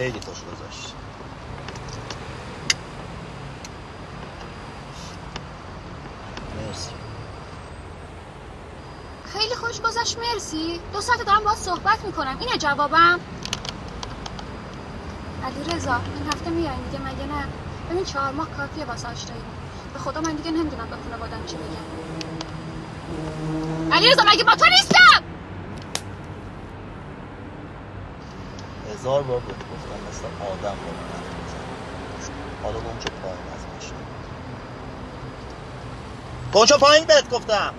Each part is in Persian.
خیلی خوش گذشت. مرسی. خیلی خوش گذشت مرسی. 2 ساعت دارم باهات صحبت میکنم. اینه جوابم؟ علیرضا این هفته میای دیگه مگه نه؟ ببین 4 ماه کافیه واسه آشنایی. به خدا من دیگه نمیدونم به خانواده‌ام چی بگم. علیرضا مگه با تو نیستم؟ 1000 بار بهت گفتم مثل آدم با من حرف بزن. حالا گم شو پایین از ماشین. گم شو پایین بهت گفتم.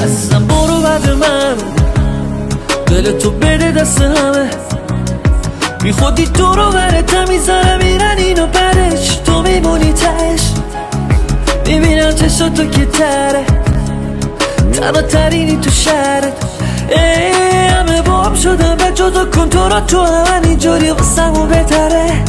اصلا برو بعد من دل تو بده دست همه بی خودی تو رو برته میذاره میرن اینو برش تو میمونی تش میبینم چشاتو که تره تنها ترینی تو شهرت همه با هم شدم به جدا کن تو را تو همه اینجوری واسمون بهتره